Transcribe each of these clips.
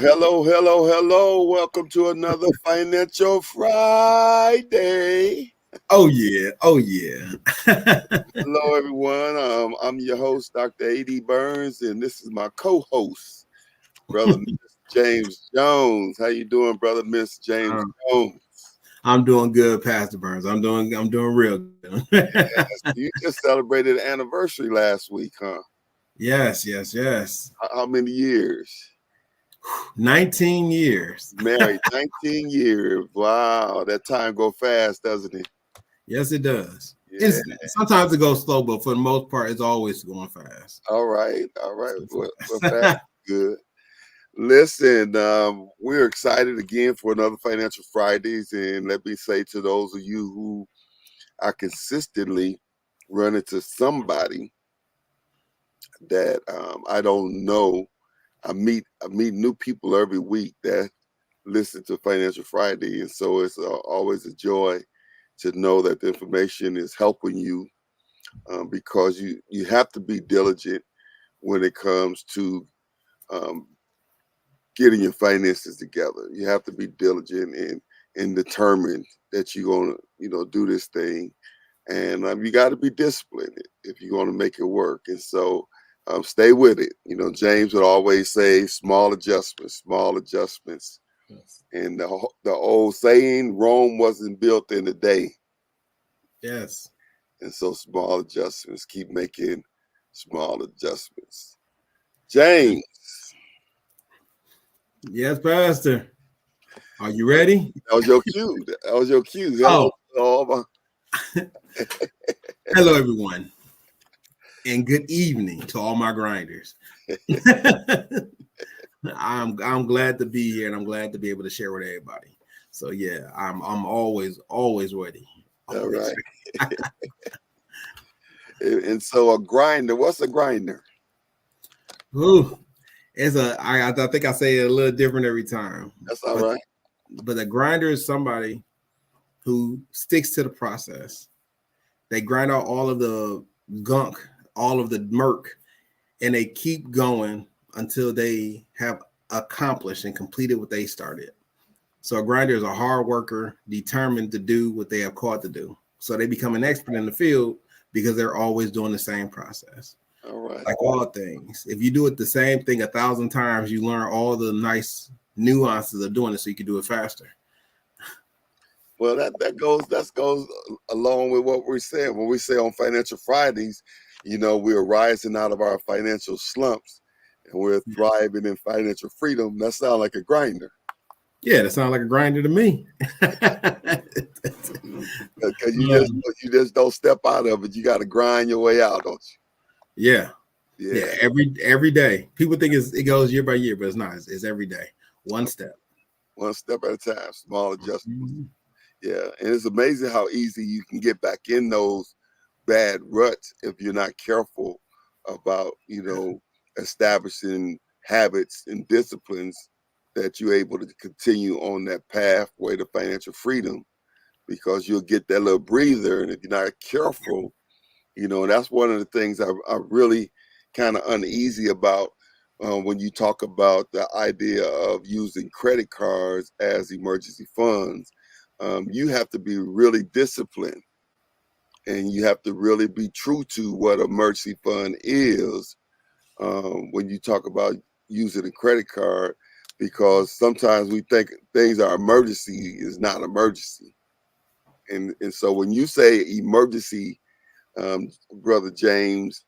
Hello. Welcome to another Financial Friday. Oh yeah. Oh yeah. Hello, everyone. I'm your host, Dr. A.D. Burns, and this is my co-host, Brother Mr. James Jones. How you doing, Brother Mr. James Jones? I'm doing good, Pastor Burns. I'm doing real good. Yes, you just celebrated an anniversary last week, huh? Yes. How many years? 19 years. Married 19 years. Wow, that time go fast, doesn't it? Yes, it does. Yeah. Sometimes it goes slow, but for the most part, it's always going fast. All right. Well, that's good. Listen, we're excited again for another Financial Fridays, and let me say to those of you who are consistently running into somebody that I don't know. I meet new people every week that listen to Financial Friday, and so it's always a joy to know that the information is helping you because you have to be diligent when it comes to um, getting your finances together. You have to be diligent and determined that you're gonna, do this thing, and you got to be disciplined if you're gonna make it work. And so, stay with it. James would always say, "Small adjustments, small adjustments." Yes. And the old saying, "Rome wasn't built in a day." Yes. And so, small adjustments. Keep making small adjustments. James. Yes, Pastor. Are you ready? That was your cue. Hello. Oh. Hello, everyone, and good evening to all my grinders. I'm glad to be here, and I'm glad to be able to share with everybody. So yeah, I'm always ready. All right. And so a grinder. What's a grinder? Ooh, I think I say it a little different every time. That's all right. But a grinder is somebody who sticks to the process. They grind out all of the gunk, all of the murk, and they keep going until they have accomplished and completed what they started. So a grinder is a hard worker, determined to do what they have called to do. So they become an expert in the field because they're always doing the same process. All right. Like all things, if you do it the same thing 1,000 times, you learn all the nice nuances of doing it so you can do it faster. Well, that goes along with what we're saying. When we say on Financial Fridays, we're rising out of our financial slumps and we're thriving in financial freedom. That sounds like a grinder. Yeah, that sounds like a grinder to me. Because you just don't step out of it. You got to grind your way out, don't you? Yeah. Every day. People think it goes year by year, but it's not. It's every day. One step at a time. Small adjustments. Mm-hmm. Yeah, and it's amazing how easy you can get back in those bad ruts if you're not careful about, establishing habits and disciplines that you're able to continue on that pathway to financial freedom, because you'll get that little breather. And if you're not careful, and that's one of the things I'm really kind of uneasy about when you talk about the idea of using credit cards as emergency funds. You have to be really disciplined, and you have to really be true to what emergency fund is when you talk about using a credit card, because sometimes we think things are emergency is not emergency. And so when you say emergency, Brother James,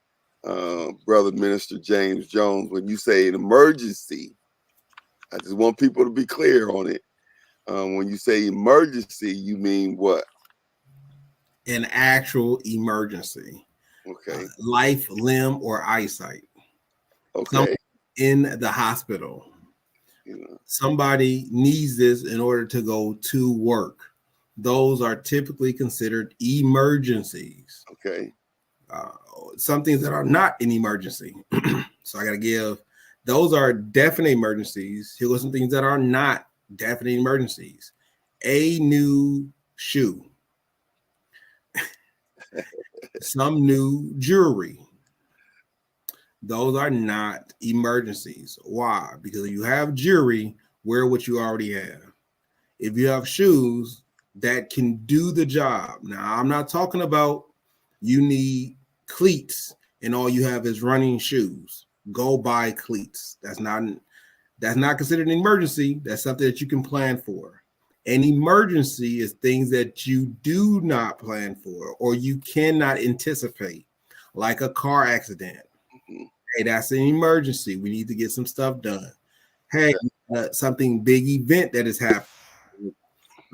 Brother Minister James Jones, when you say an emergency, I just want people to be clear on it. When you say emergency, you mean what? An actual emergency. Okay. Life, limb, or eyesight. Okay. Someone in the hospital. Somebody needs this in order to go to work. Those are typically considered emergencies. Okay. Some things that are not an emergency. So I got to give, those are definite emergencies. Here are some things that are not definite emergencies. A new shoe. Some new jewelry. Those are not emergencies. Why? Because if you have jewelry, wear what you already have. If you have shoes, that can do the job. Now, I'm not talking about you need cleats and all you have is running shoes. Go buy cleats. That's not considered an emergency. That's something that you can plan for. An emergency is things that you do not plan for or you cannot anticipate, like a car accident. Mhm. Hey, that's an emergency. We need to get some stuff done. Hey, Okay. something big event that is happening.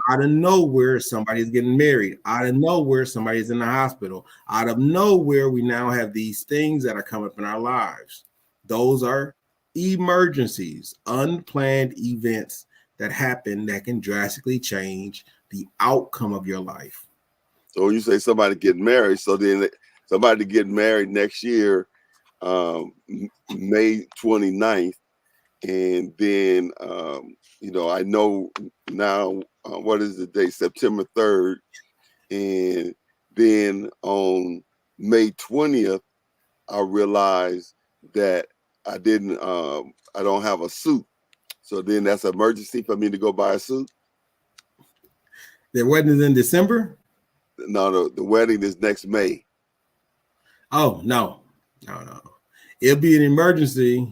Out of nowhere, somebody's getting married. Out of nowhere, somebody's in the hospital. Out of nowhere, we now have these things that are coming up in our lives. Those are emergencies, unplanned events that happen that can drastically change the outcome of your life. So when you say somebody get married, so then somebody get married next year, May 29th, and then I know now what is the date? September 3rd, and then on May 20th, I realized that I didn't I don't have a suit. So then that's an emergency for me to go buy a suit. Their wedding is in December. No, the wedding is next May. Oh, no. It'll be an emergency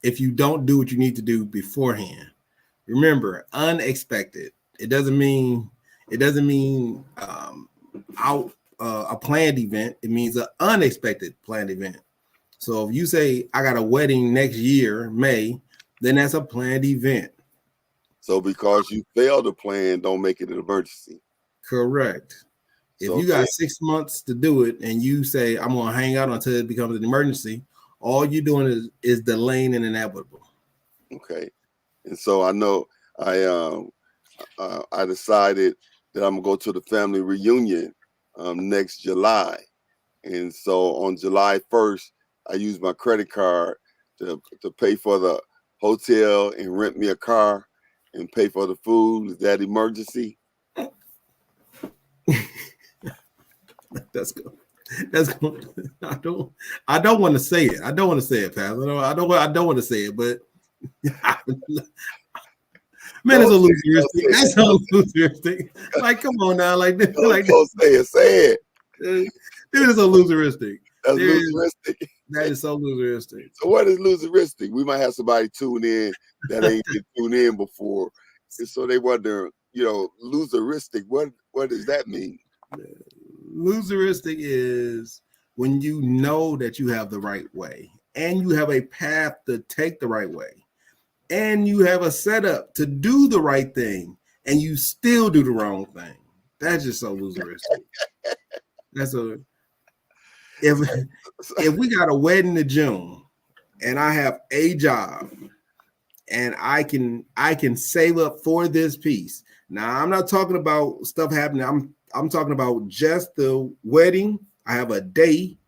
if you don't do what you need to do beforehand. Remember, unexpected. It doesn't mean out a planned event. It means an unexpected planned event. So if you say I got a wedding next year, May, then that's a planned event. So because you fail to plan, don't make it an emergency. Correct. If So you got 6 months to do it and you say I'm gonna hang out until it becomes an emergency, all you're doing is delaying an inevitable. okay, and so I know I decided that I'm gonna go to the family reunion next July, and so on July 1st, I use my credit card to pay for the hotel and rent me a car and pay for the food. Is that emergency? That's good. That's good. I don't want to say it. I don't want to say it, Pastor. I don't want to say it, but man, it's a loseristic. That's so loseristic. Like, come on now, like this, like don't say it. Dude, it's so loseristic. That's loseristic. That is so loseristic. So what is loseristic? We might have somebody tune in that ain't been tuned in before, and so they wonder, loseristic. What does that mean? Loseristic is when you know that you have the right way and you have a path to take the right way and you have a setup to do the right thing and you still do the wrong thing. That's just so loseristic. If we got a wedding in June and I have a job and I can save up for this piece. Now I'm not talking about stuff happening. I'm talking about just the wedding. I have a day.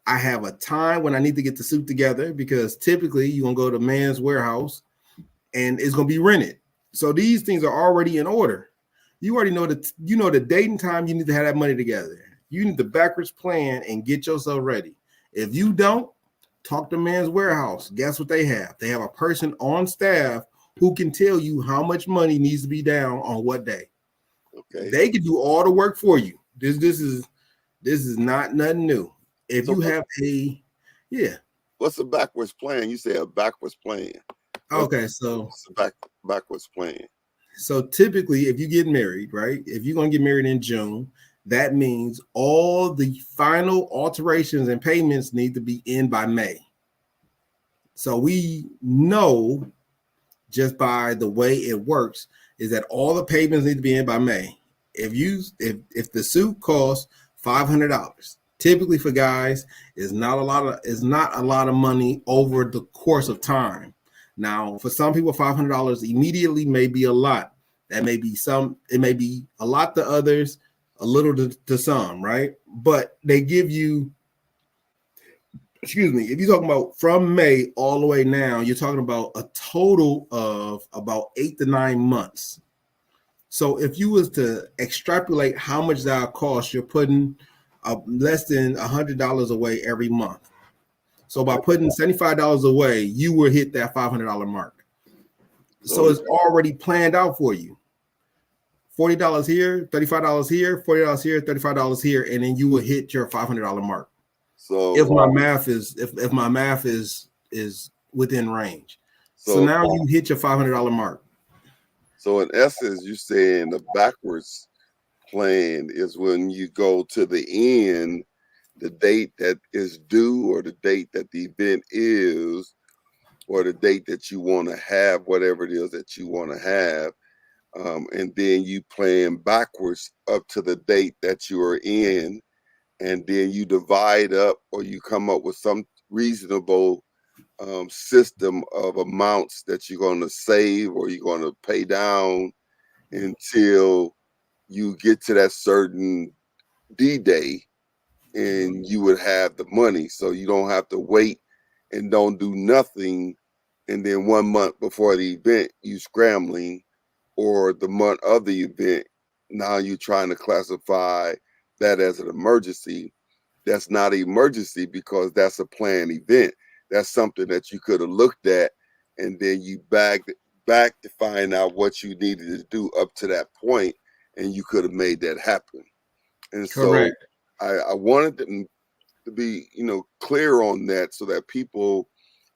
I have a time when I need to get the suit together because typically you're gonna go to Man's Warehouse and it's gonna be rented. So these things are already in order. You already know the date and time you need to have that money together. You need the backwards plan and get yourself ready. If you don't, talk to Man's Warehouse. Guess what they have? They have a person on staff who can tell you how much money needs to be down on what day. Okay. They can do all the work for you. This is not nothing new. If you have what's a backwards plan? You say a backwards plan. Okay, so backwards plan. So typically, if you get married, right? If you're gonna get married in June, that means all the final alterations and payments need to be in by May. So we know just by the way it works is that all the payments need to be in by May. If the suit costs $500, typically for guys is not a lot of money over the course of time. Now, for some people, $500 immediately may be a lot. That may be some. It may be a lot to others, a little to some, right? But they give you. Excuse me. If you're talking about from May all the way now, you're talking about a total of about 8 to 9 months. So if you was to extrapolate how much that costs, you're putting less than $100 away every month. So by putting $75 away, you will hit that $500 mark. So it's already planned out for you. $40 here, $35 here, $40 here, $35 here, and then you will hit your $500 mark. So if my math is within range. So now you hit your $500 mark. So in essence, you're saying the backwards plan is when you go to the end, the date that is due or the date that the event is, or the date that you want to have, whatever it is that you want to have. And then you plan backwards up to the date that you are in, and then you divide up or you come up with some reasonable system of amounts that you're going to save or you're going to pay down until you get to that certain D-Day, and you would have the money. So you don't have to wait and don't do nothing. And then 1 month before the event, you scrambling, or the month of the event, now you're trying to classify that as an emergency. That's not an emergency because that's a planned event. That's something that you could have looked at, and then you back to find out what you needed to do up to that point, and you could have made that happen. And Correct. so I wanted them to be, clear on that so that people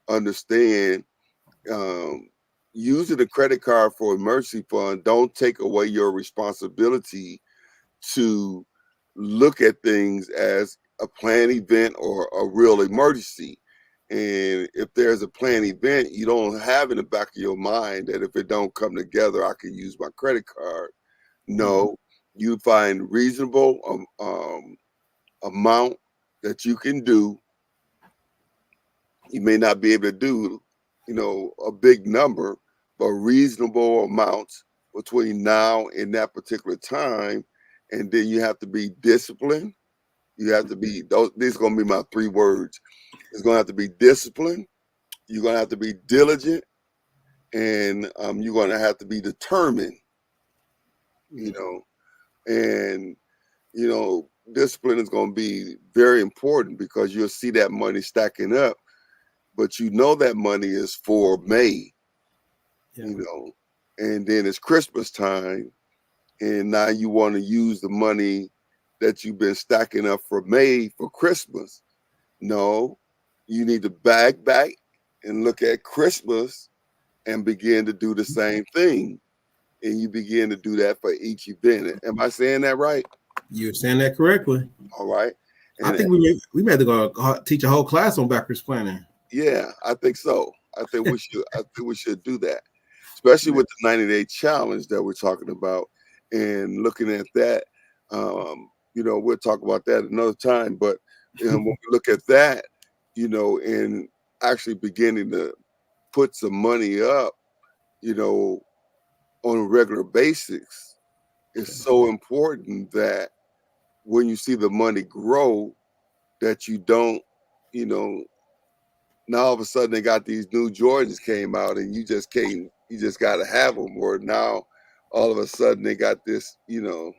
understand using a credit card for emergency fund don't take away your responsibility to look at things as a planned event or a real emergency. And if there's a planned event, you don't have in the back of your mind that if it don't come together, I can use my credit card. No, you find reasonable amount that you can do. You may not be able to do, a big number, but reasonable amounts between now and that particular time. And then you have to be disciplined. You have to be, these are going to be my 3 words. It's going to have to be disciplined. You're going to have to be diligent, and you're going to have to be determined, and, discipline is going to be very important because you'll see that money stacking up, but that money is for May, and then it's Christmas time, and now you want to use the money that you've been stacking up for May for Christmas. No, you need to back and look at Christmas and begin to do the same thing. And you begin to do that for each event. Am I saying that right? You're saying that correctly. All right. And I think we may have to go teach a whole class on backwards planning. Yeah, I think so. I think we should. I think we should do that, especially with the 90-day challenge that we're talking about, and looking at that. We'll talk about that another time. But when we look at that, and actually beginning to put some money up, on a regular basis, it's so important that when you see the money grow, that you don't, now all of a sudden they got these new Jordans came out and you just got to have them. Or now all of a sudden they got this, you've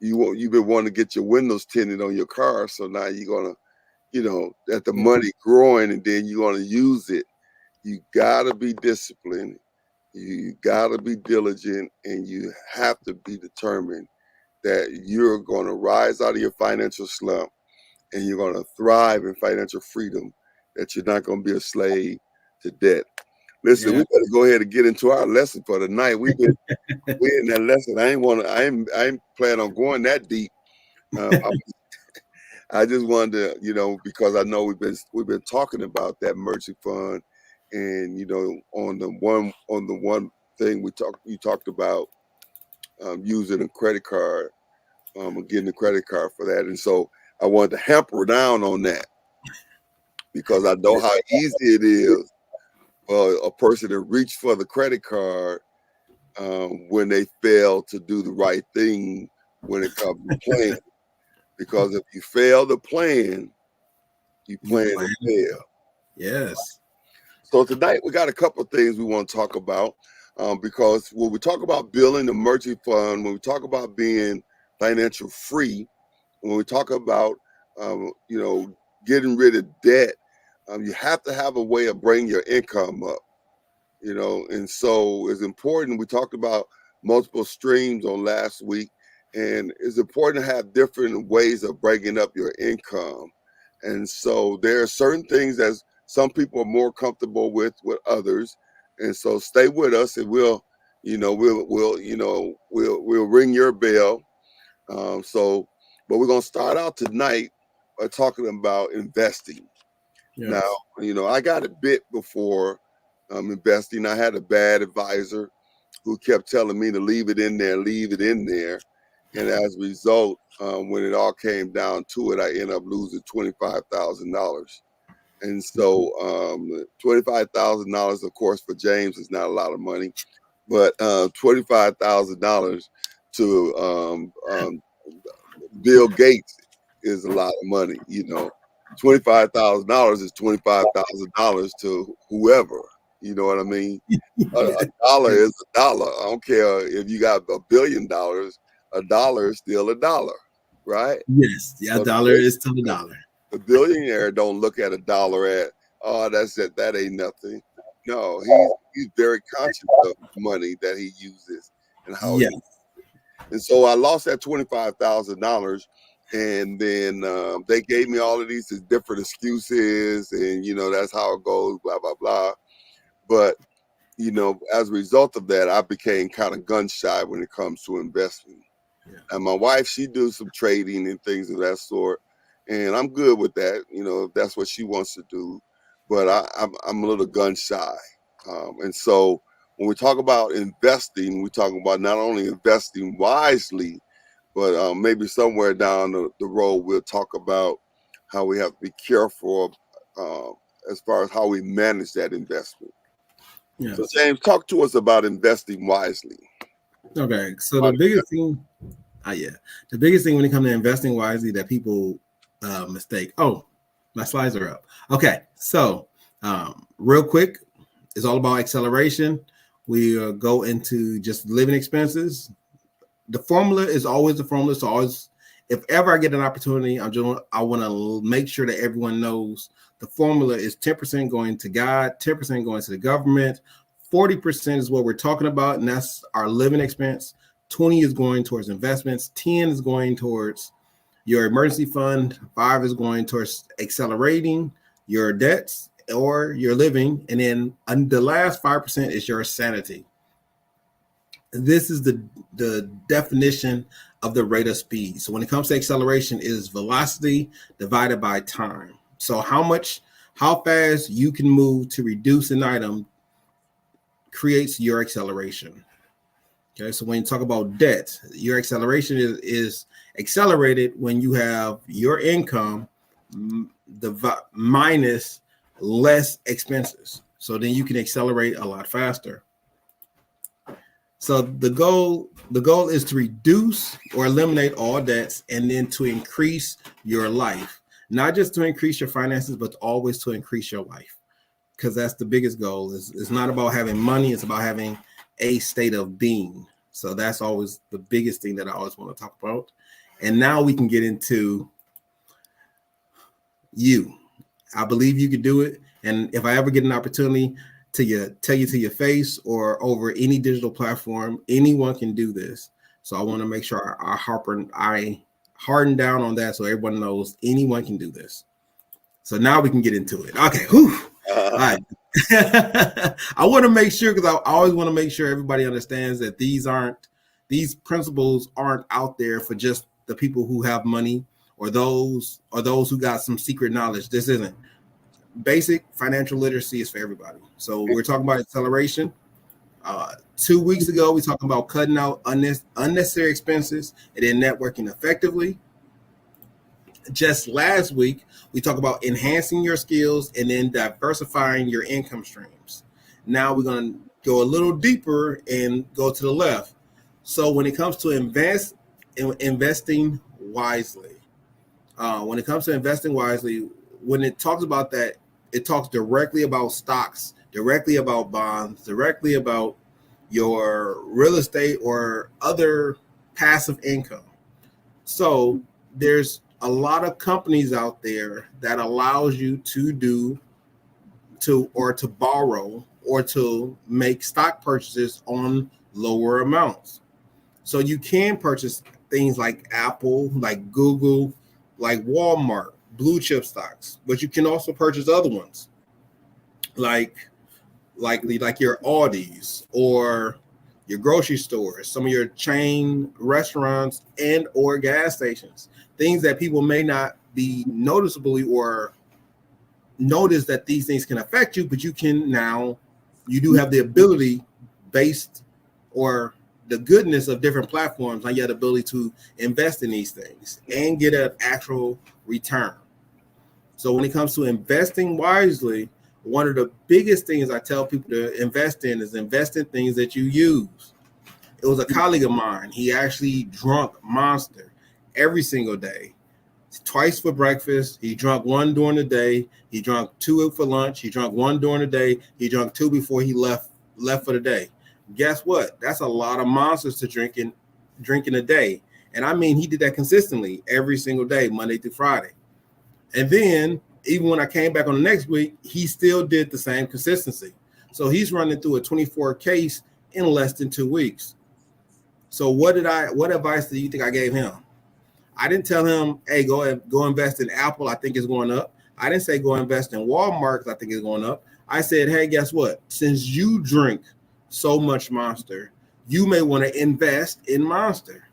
been wanting to get your windows tinted on your car. So now you're going to, that the money growing, and then you're going to use it. You got to be disciplined. You got to be diligent, and you have to be determined that you're going to rise out of your financial slump and you're going to thrive in financial freedom, that you're not going to be a slave to debt. Listen, we better go ahead and get into our lesson for tonight. We're in that lesson. I ain't plan on going that deep. I just wanted to, because I know we've been talking about that emergency fund, and on the one thing you talked about using a credit card, getting a credit card for that, and so I wanted to hamper down on that because I know how easy it is for a person to reach for the credit card when they fail to do the right thing when it comes to plan. Because if you fail to plan, you plan to fail. Yes. So tonight we got a couple of things we want to talk about, because when we talk about building an emergency fund, when we talk about being financial free, when we talk about getting rid of debt, you have to have a way of bringing your income up, and so it's important. We talked about multiple streams on last week, and it's important to have different ways of bringing up your income. And so there are certain things that some people are more comfortable with others. And so stay with us, and we'll ring your bell. But we're gonna start out tonight by talking about investing. Now, Yes. I got a bit before investing. I had a bad advisor who kept telling me to leave it in there, leave it in there. And as a result, when it all came down to it, I ended up losing $25,000. And so $25,000, of course, for James is not a lot of money, but $25,000 to Bill Gates is a lot of money. $25,000 is $25,000 to whoever. You know what I mean? A dollar is a dollar. I don't care if you got $1 billion. A dollar is still a dollar, right? Yes. Yeah, So dollar is still a dollar. the billionaire don't look at a dollar at, oh, that's it, that ain't nothing. No, he's very conscious of money that he uses and how he. Yeah. And so I lost that $25,000, and then they gave me all of these different excuses, and that's how it goes, blah blah blah. But as a result of that, I became kind of gun shy when it comes to investing. Yeah. And my wife, she does some trading and things of that sort, and I'm good with that. If that's what she wants to do. But I'm a little gun shy, and so when we talk about investing, we talk about not only investing wisely, but maybe somewhere down the road we'll talk about how we have to be careful as far as how we manage that investment. Yes. So James, talk to us about investing wisely. Okay. So the biggest thing, the biggest thing when it comes to investing wisely that people mistake. Oh, my slides are up. Okay. So real quick, it's all about acceleration. We go into just living expenses. The formula is always the formula. So always, if ever I get an opportunity, I want to make sure that everyone knows the formula is 10% going to God, 10% going to the government, 40% is what we're talking about, and that's our living expense. 20 is going towards investments, 10 is going towards your emergency fund, 5 is going towards accelerating your debts or your living, and then the last 5% is your sanity. This is the definition of the rate of speed. So when it comes to acceleration, it is velocity divided by time. So how fast you can move to reduce an item creates your acceleration. Okay, so when you talk about debt, your acceleration is accelerated when you have your income minus less expenses. So then you can accelerate a lot faster. So the goal is to reduce or eliminate all debts and then to increase your life. Not just to increase your finances, but always to increase your life. Because that's the biggest goal. It's not about having money, it's about having a state of being. So that's always the biggest thing that I always want to talk about. And now we can get into you. I believe you could do it. And if I ever get an opportunity to tell you to your face or over any digital platform, anyone can do this. So I want to make sure I harden down on that so everyone knows anyone can do this. So now we can get into it. Okay. Whew. All right. I want to make sure, because I always want to make sure everybody understands that these principles aren't out there for just the people who have money or those who got some secret knowledge. This isn't. Basic financial literacy is for everybody. So we're talking about acceleration. 2 weeks ago, we talked about cutting out unnecessary expenses and then networking effectively. Just last week, we talked about enhancing your skills and then diversifying your income streams. Now we're going to go a little deeper and go to the left. So when it comes to investing wisely, when it talks about that, it talks directly about stocks, directly about bonds, directly about your real estate or other passive income. So there's a lot of companies out there that allows you to do to borrow or to make stock purchases on lower amounts. So you can purchase things like Apple, like Google, like Walmart, blue chip stocks, but you can also purchase other ones like like your Audis or your grocery stores, some of your chain restaurants and or gas stations, things that people may not be noticeably or notice that these things can affect you, but you do have the ability based or the goodness of different platforms and you have the ability to invest in these things and get an actual return. So when it comes to investing wisely, one of the biggest things I tell people to invest in is invest in things that you use. It was a colleague of mine. He actually drunk Monster every single day, twice for breakfast. He drank one during the day. He drank two for lunch. He drank one during the day. He drank two before he left for the day. Guess what? That's a lot of Monsters to drinking a day. And I mean, he did that consistently every single day, Monday through Friday. And then even when I came back on the next week, he still did the same consistency. So he's running through a 24 case in less than 2 weeks. So what advice do you think I gave him? I didn't tell him, hey, go invest in Apple. I think it's going up. I didn't say go invest in Walmart because I think it's going up. I said, hey, guess what? Since you drink so much Monster, you may want to invest in Monster.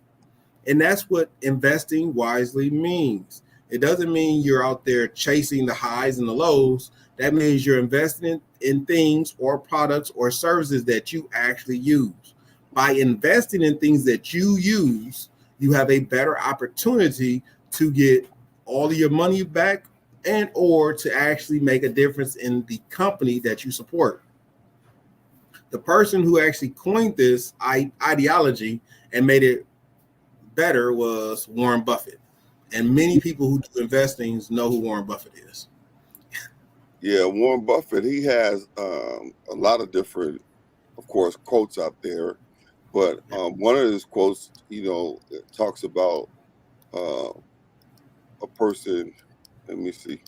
And that's what investing wisely means. It doesn't mean you're out there chasing the highs and the lows. That means you're investing in things or products or services that you actually use. By investing in things that you use, you have a better opportunity to get all of your money back and or to actually make a difference in the company that you support. The person who actually coined this ideology and made it better was Warren Buffett. And many people who do investing know who Warren Buffett is. Yeah, Warren Buffett, he has a lot of different, of course, quotes out there. But one of his quotes, it talks about a person. Let me see.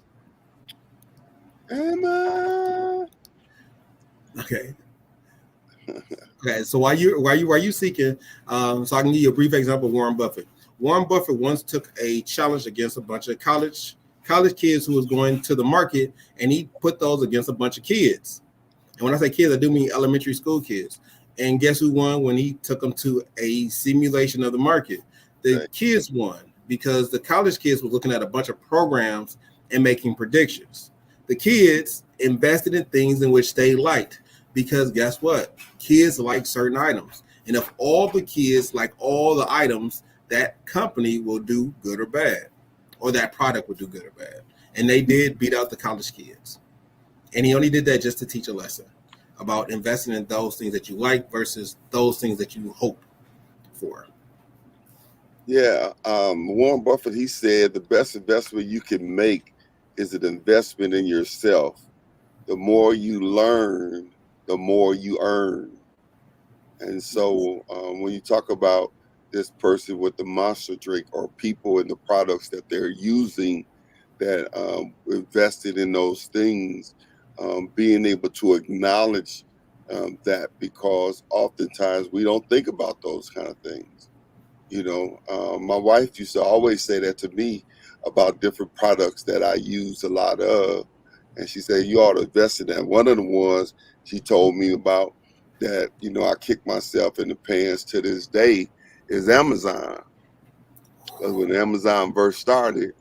Emma. Okay. Okay. So while you seeking, so I can give you a brief example of Warren Buffett. Warren Buffett once took a challenge against a bunch of college kids who was going to the market, and he put those against a bunch of kids. And when I say kids, I do mean elementary school kids. And guess who won when he took them to a simulation of the market? The kids won because the college kids were looking at a bunch of programs and making predictions. The kids invested in things in which they liked because guess what? Kids like certain items. And if all the kids like all the items, that company will do good or bad, or that product will do good or bad. And they did beat out the college kids. And he only did that just to teach a lesson about investing in those things that you like versus those things that you hope for. Yeah. Warren Buffett, he said the best investment you can make is an investment in yourself. The more you learn, the more you earn. And so when you talk about this person with the Monster drink or people and the products that they're using that invested in those things, being able to acknowledge that, because oftentimes we don't think about those kind of things. My wife used to always say that to me about different products that I use a lot of. And she said, you ought to invest in that. One of the ones she told me about that, I kick myself in the pants to this day is Amazon. Because when Amazon first started,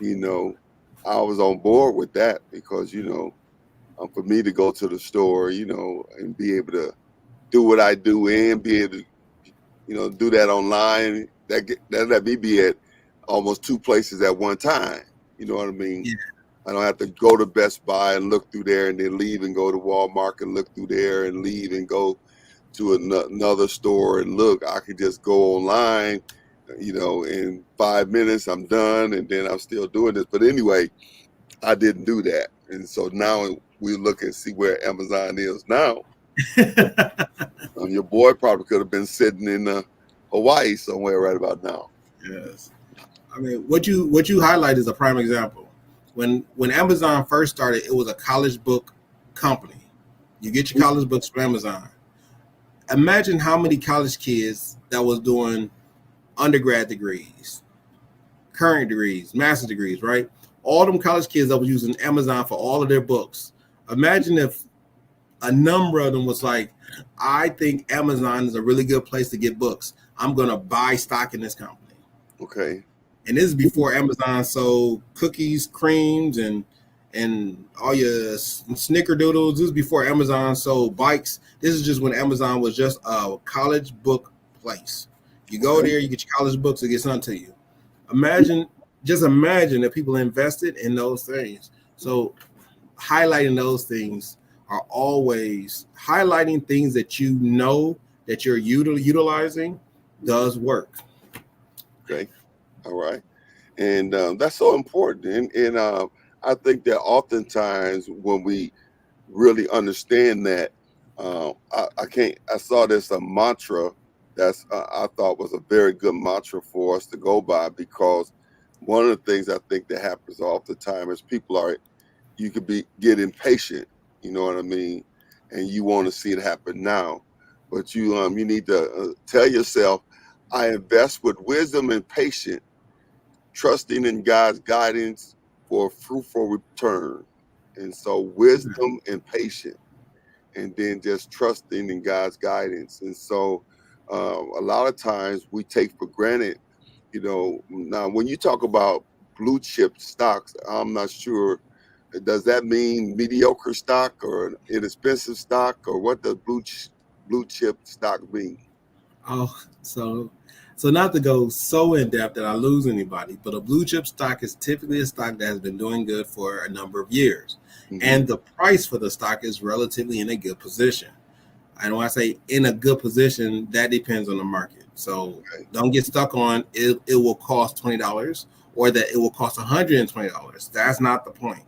I was on board with that because, for me to go to the store, and be able to do what I do and be able to, do that online, that let me be at almost two places at one time. You know what I mean? Yeah. I don't have to go to Best Buy and look through there and then leave and go to Walmart and look through there and leave and go to another store and look. I could just go online, in 5 minutes I'm done, and then I'm still doing this. But anyway, I didn't do that. And so now we look and see where Amazon is now. Your boy probably could have been sitting in Hawaii somewhere right about now. Yes. I mean, what you highlight is a prime example. When Amazon first started, it was a college book company. You get your college books from Amazon. Imagine how many college kids that was doing undergrad degrees, current degrees, master's degrees, right? All them college kids that was using Amazon for all of their books. Imagine if a number of them was like, I think Amazon is a really good place to get books. I'm going to buy stock in this company. Okay. And this is before Amazon sold cookies, creams, and all your snickerdoodles. This is before Amazon sold bikes. This is just when Amazon was just a college book place. You go there, you get your college books, it gets sent to you. Imagine that people invested in those things. So highlighting those things are always highlighting things that you know that you're utilizing does work. Okay. All right. And that's so important. And I think that oftentimes when we really understand that, I saw this a mantra that's I thought was a very good mantra for us to go by, because one of the things I think that happens all the time is you could get impatient, you know what I mean, and you want to see it happen now, but you need to tell yourself, I invest with wisdom and patience, trusting in God's guidance for a fruitful return. And so wisdom and patience, and then just trusting in God's guidance. And so a lot of times we take for granted, now when you talk about blue chip stocks, I'm not sure, does that mean mediocre stock or inexpensive stock, or what does blue chip stock mean? Oh, so not to go so in depth that I lose anybody, but a blue chip stock is typically a stock that has been doing good for a number of years. Mm-hmm. And the price for the stock is relatively in a good position. And when I say in a good position, that depends on the market. So don't get stuck on it will cost $20 or that it will cost $120. That's not the point.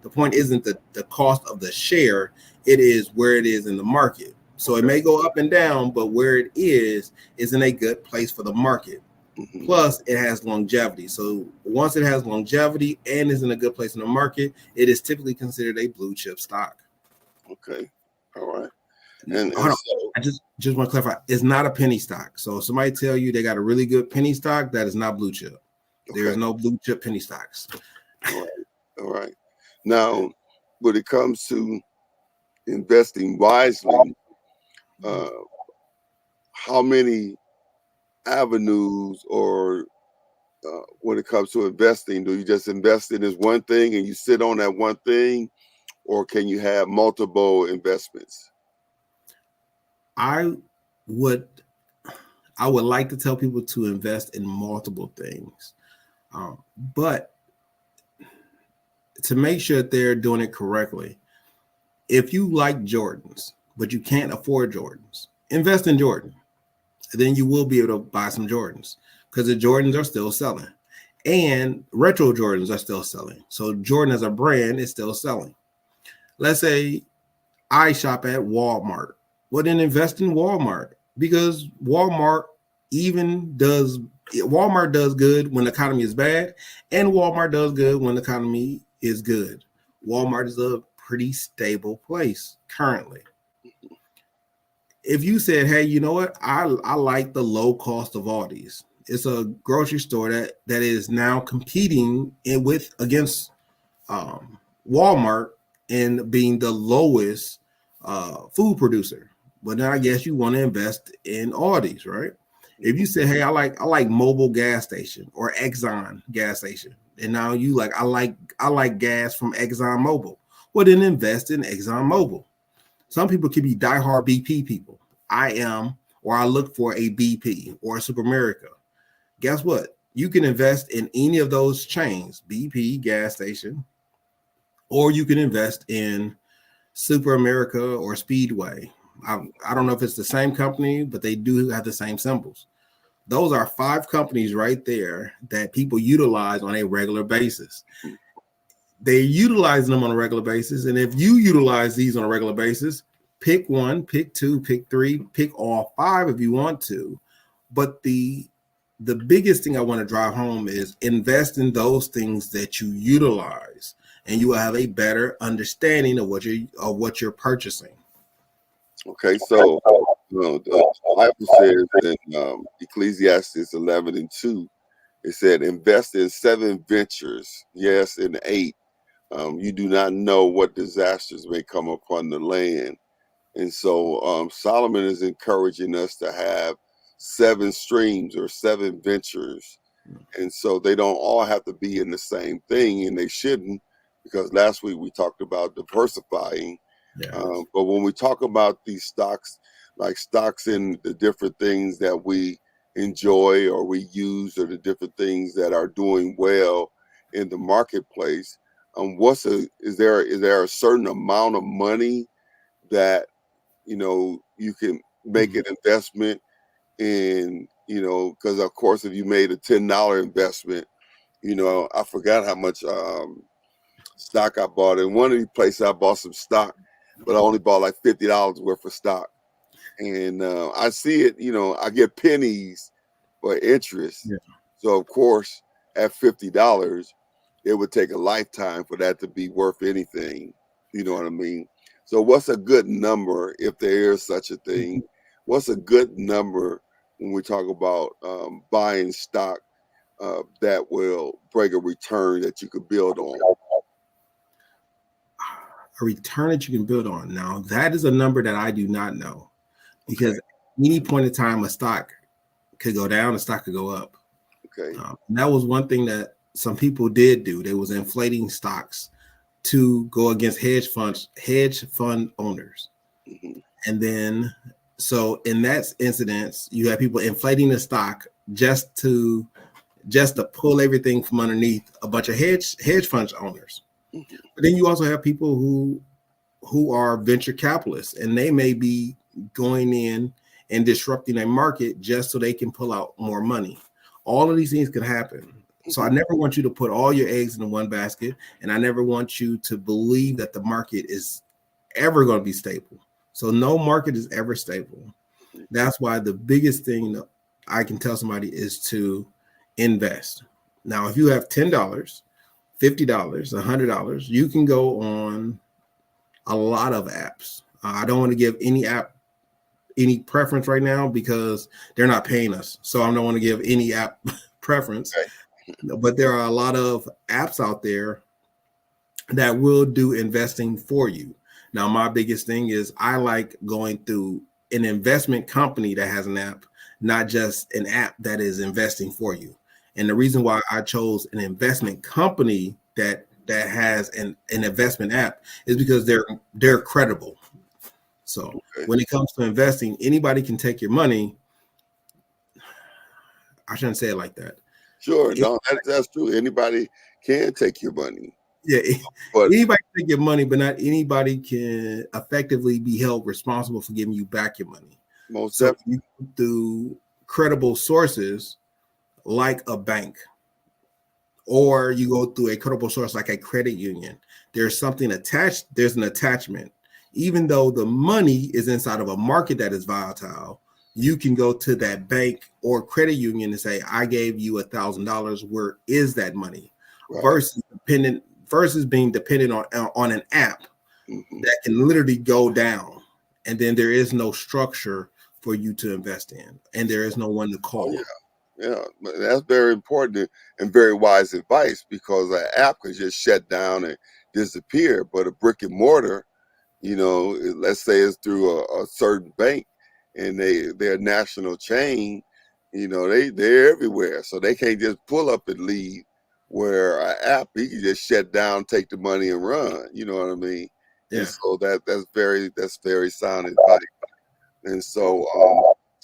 The point isn't the cost of the share. It is where it is in the market. So it may go up and down, but where it is in a good place for the market. Mm-hmm. Plus, it has longevity. So once it has longevity and is in a good place in the market, it is typically considered a blue chip stock. Okay. All right. I just want to clarify, it's not a penny stock. So if somebody tell you they got a really good penny stock, that is not blue chip. Okay. There is no blue chip penny stocks. All right. Now, when it comes to investing wisely, how many avenues or when it comes to investing, do you just invest in this one thing and you sit on that one thing, or can you have multiple investments? I would like to tell people to invest in multiple things, but to make sure that they're doing it correctly. If you like Jordans, but you can't afford Jordans, invest in Jordan. Then you will be able to buy some Jordans, because the Jordans are still selling and retro Jordans are still selling. So Jordan as a brand is still selling. Let's say I shop at Walmart. Well, then invest in Walmart, because Walmart does good when the economy is bad, and Walmart does good when the economy is good. Walmart is a pretty stable place currently. If you said, hey, you know what? I like the low cost of Aldi's. It's a grocery store that is now competing against Walmart and being the lowest food producer. But then I guess you want to invest in Aldi's, right? If you say, hey, I like Mobile gas station or Exxon gas station, and now you I like gas from Exxon Mobil, well, then invest in Exxon Mobil. Some people could be diehard BP people. I am, or I look for a BP or a Super America. Guess what? You can invest in any of those chains, BP, gas station, or you can invest in Super America or Speedway. I don't know if it's the same company, but they do have the same symbols. Those are 5 companies right there that people utilize on a regular basis. They utilize them on a regular basis. And if you utilize these on a regular basis, pick 1, pick 2, pick 3, pick all 5 if you want to. But the biggest thing I want to drive home is invest in those things that you utilize. and you will have a better understanding of what you're purchasing. Okay, so the Bible says in Ecclesiastes 11:2, it said, "Invest in 7 ventures, yes, in 8. You do not know what disasters may come upon the land." And so Solomon is encouraging us to have 7 streams or 7 ventures. And so they don't all have to be in the same thing, and they shouldn't, because last week we talked about diversifying. Yeah. But when we talk about these stocks, like stocks in the different things that we enjoy or we use, or the different things that are doing well in the marketplace, is there a certain amount of money that you can make an investment in? Because of course, if you made a $10 investment, I forgot how much stock I bought. In one of these places, I bought some stock, but I only bought like $50 worth of stock. And I see it, I get pennies for interest. Yeah. So of course, at $50, it would take a lifetime for that to be worth anything. You know what I mean? So what's a good number, if there is such a thing? What's a good number when we talk about buying stock that will bring a return that you could build on? A return that you can build on. Now, that is a number that I do not know, because Okay. at any point in time, a stock could go down, a stock could go up. Okay. And that was one thing that some people did do. They was inflating stocks to go against hedge fund owners. Mhm. And then, so in that incident, you have people inflating the stock just to pull everything from underneath a bunch of hedge fund owners. Mhm. But then you also have people who are venture capitalists, and they may be going in and disrupting a market just so they can pull out more money. All of these things can happen. So I never want you to put all your eggs in one basket, and I never want you to believe that the market is ever going to be stable. So no market is ever stable. That's why the biggest thing that I can tell somebody is to invest. Now, if you have $10, $50, $100, you can go on a lot of apps. I don't want to give any app any preference right now because they're not paying us. So I don't want to give any app preference. Okay. But there are a lot of apps out there that will do investing for you. Now, my biggest thing is I like going through an investment company that has an app, not just an app that is investing for you. And the reason why I chose an investment company that has an investment app is because they're credible. So Okay. when it comes to investing, anybody can take your money. I shouldn't say it like that. Sure. No, that's true. Anybody can take your money, Yeah, but anybody can take your money, but not anybody can effectively be held responsible for giving you back your money. most So definitely. you go through credible sources like a bank, or you go through a credible source like a credit union. There's something attached, there's an attachment. Even though the money is inside of a market that is volatile, you can go to that bank or credit union and say, I gave you $1,000. Where is that money? Right. Versus being dependent on an app Hmm. that can literally go down, and then there is no structure for you to invest in, and there is no one to Oh call. yeah, yeah. But that's very important and very wise advice, because an app can just shut down and disappear, but a brick and mortar, let's say it's through a certain bank, and they're a national chain, they're everywhere, so they can't just pull up and leave. Where an app, you can just shut down, take the money, and run. You know what I mean? And Yeah. so that's very sound advice. And so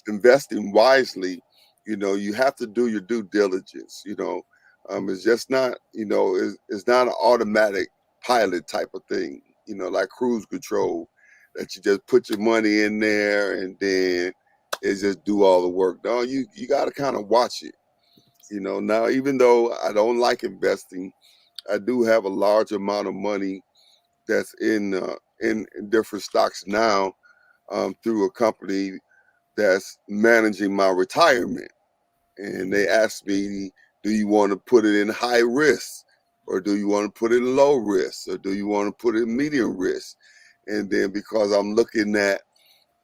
investing wisely, you have to do your due diligence. It's just not, it's not an automatic pilot type of thing, like cruise control, that you just put your money in there and then it just do all the work. No, you got to kind of watch it. Now, even though I don't like investing, I do have a large amount of money that's in different stocks now, through a company that's managing my retirement. And they asked me, do you want to put it in high risk or do you want to put it in low risk, or do you want to put it in medium risk? And then because I'm looking at,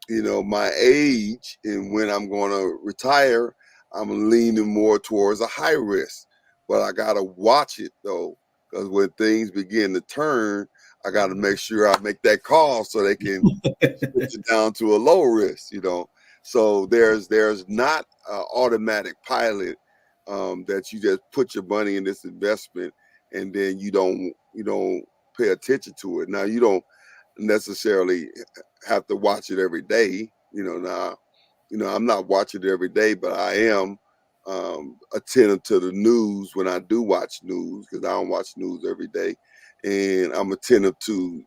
my age and when I'm going to retire, I'm leaning more towards a high risk. But I got to watch it though, because when things begin to turn, I got to make sure I make that call so they can switch it down to a low risk. So there's not an automatic pilot that you just put your money in this investment and then you don't pay attention to it. Now you don't necessarily have to watch it every day. Now, I'm not watching it every day, but I am attentive to the news when I do watch news, because I don't watch news every day. And I'm attentive to,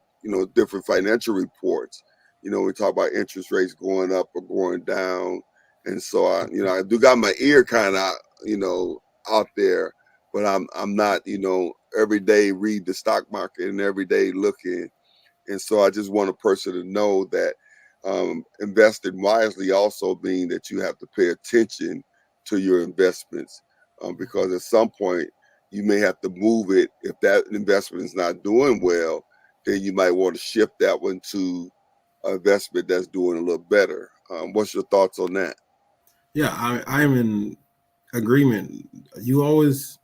different financial reports. We talk about interest rates going up or going down. And so I do got my ear kind of, out there, but I'm not, every day read the stock market and every day looking. And so I just want a person to know that investing wisely also means that you have to pay attention to your investments, because at some point you may have to move it. If that investment is not doing well, then you might want to shift that one to an investment that's doing a little better. What's your thoughts on that? Yeah, I'm in agreement. You always,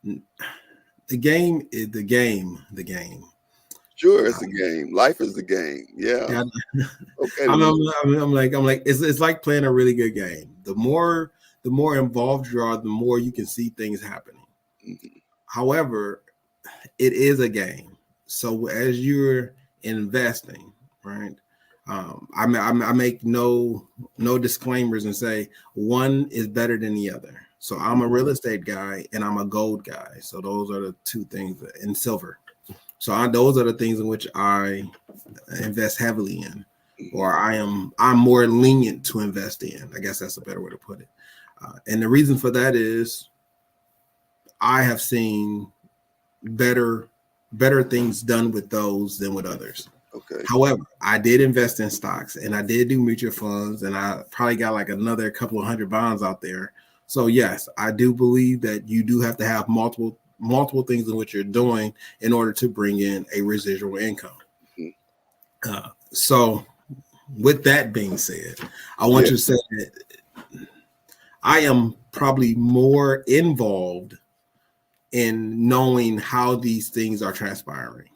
the game is the game. The game. Sure, it's a game. Life is the game. Yeah. Yeah, Okay. I'm like it's like playing a really good game. The more involved you are, the more you can see things happening. Mhm. However, it is a game. So as you're investing, right? I make no disclaimers and say one is better than the other. So I'm a real estate guy and I'm a gold guy. So those are the two things, in silver. So those are the things in which I invest heavily in, or I'm more lenient to invest in. I guess that's a better way to put it. And the reason for that is I have seen better things done with those than with others. Okay. However, I did invest in stocks and I did do mutual funds, and I probably got like another couple of hundred bonds out there. So yes, I do believe that you do have to have multiple things in which you're doing in order to bring in a residual income. So with that being said, I want you to say that I am probably more involved in knowing how these things are transpiring.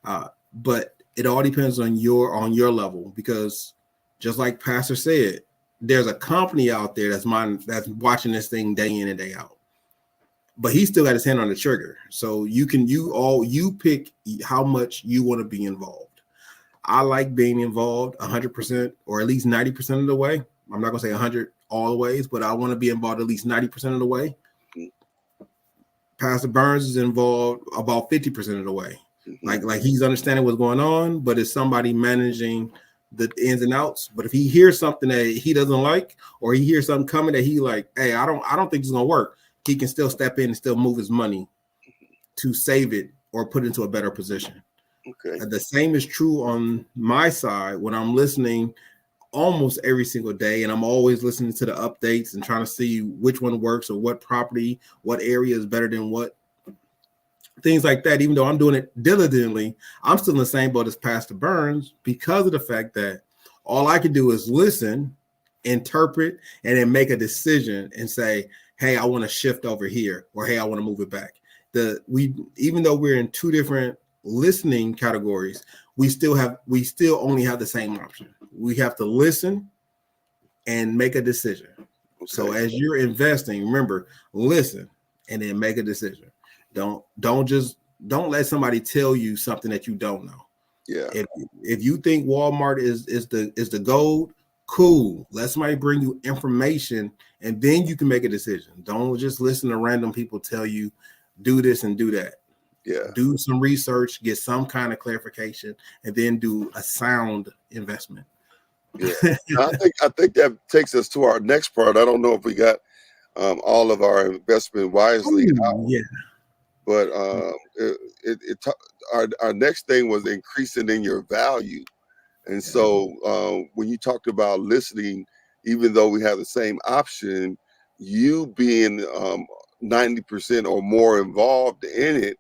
But it all depends on your level, because just like Pastor said, there's a company out there that's watching this thing day in and day out. But he still got his hand on the trigger. So you pick how much you want to be involved. I like being involved 100% or at least 90% of the way. I'm not gonna say 100 all the ways, but I want to be involved at least 90% of the way. Pastor Burns is involved about 50% of the way. Like he's understanding what's going on, but it's somebody managing the ins and outs. But if he hears something that he doesn't like, or he hears something coming that he like, hey, I don't think it's gonna work, he can still step in and still move his money to save it or put it into a better position. Okay. The same is true on my side when I'm listening almost every single day, and I'm always listening to the updates and trying to see which one works or what property, what area is better than what, things like that. Even though I'm doing it diligently, I'm still in the same boat as Pastor Burns, because of the fact that all I can do is listen, interpret, and then make a decision and say, hey, I want to shift over here, or hey, I want to move it back. Even though we're in two different listening categories, we still only have the same option. We have to listen and make a decision. Okay. So as you're investing, remember, listen and then make a decision. Don't let somebody tell you something that you don't know. Yeah. If you think Walmart is the gold, cool. Let somebody bring you information and then you can make a decision. Don't just listen to random people tell you do this and do that. Yeah. Do some research, get some kind of clarification, and then do a sound investment. Yeah. I think that takes us to our next part. I don't know if we got all of our investment wisely out. Yeah. But our next thing was increasing in your value. And so when you talked about listening, even though we have the same option, you being 90% or more involved in it,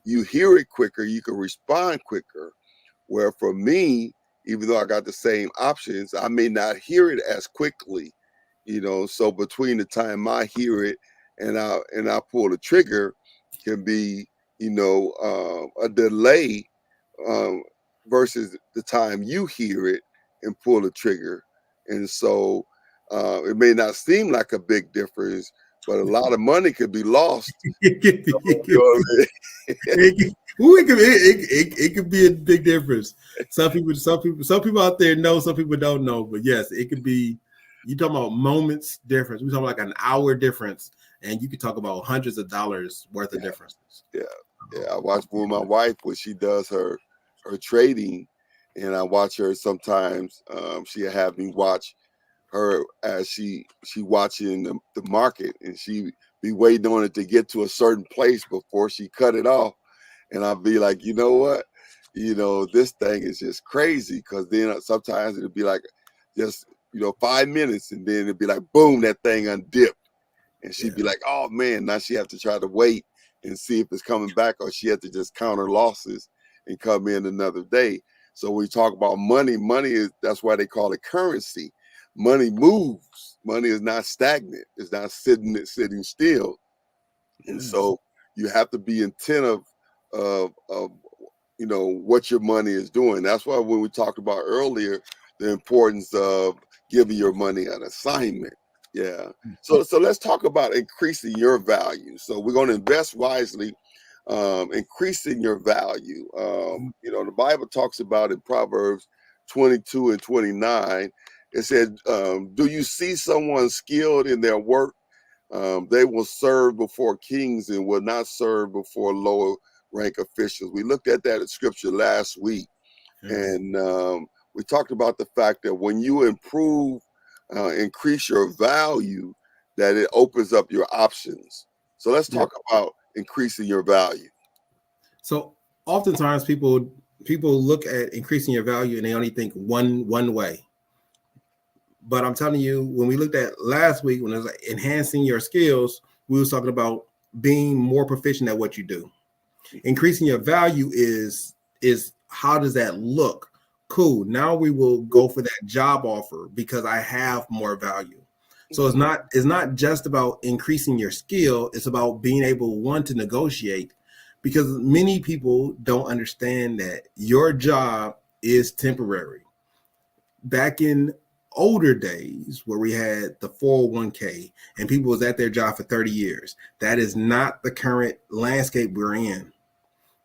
you hear it quicker, you can respond quicker. Where for me, even though I got the same options, I may not hear it as quickly, So between the time I hear it and I pull the trigger can be, a delay um, versus the time you hear it and pull the trigger. And so it may not seem like a big difference, but a lot of money could be lost. It could be, it You know could what be, it could, ooh, it could be a big difference. Some people out there know, some people don't know. But yes, it could be. You talking about moments difference. We talking about like an hour difference, and you could talk about hundreds of dollars worth of differences. Yeah. I watch with my wife when she does her trading, and I watch her sometimes. She'll have me watch her as she watching the market, and she be waiting on it to get to a certain place before she cut it off. And I'll be like, you know what? This thing is just crazy, because then sometimes it'll be like just 5 minutes, and then it'll be like boom, that thing undipped. And she'd be like, oh man, now she have to try to wait and see if it's coming back, or she had to just counter losses and come in another day. So when we talk about money that's why they call it currency. Money moves. Money is not stagnant. It's not sitting still. And so you have to be attentive of what your money is doing. That's why when we talked about earlier, the importance of giving your money an assignment. Yeah. So let's talk about increasing your value. So we're going to invest wisely, increasing your value. The Bible talks about in Proverbs 22 and 29. It said, do you see someone skilled in their work? They will serve before kings and will not serve before lower rank officials. We looked at that in scripture last week. And we talked about the fact that when you increase your value, that it opens up your options. So let's talk about increasing your value. So oftentimes people look at increasing your value and they only think one way. But I'm telling you, when we looked at last week, when it was like enhancing your skills, we was talking about being more proficient at what you do. Increasing your value is how does that look? Cool. Now we will go for that job offer because I have more value. So it's not just about increasing your skill. It's about being able, one, to negotiate, because many people don't understand that your job is temporary. Back in older days where we had the 401k and people was at their job for 30 years, that is not the current landscape we're in.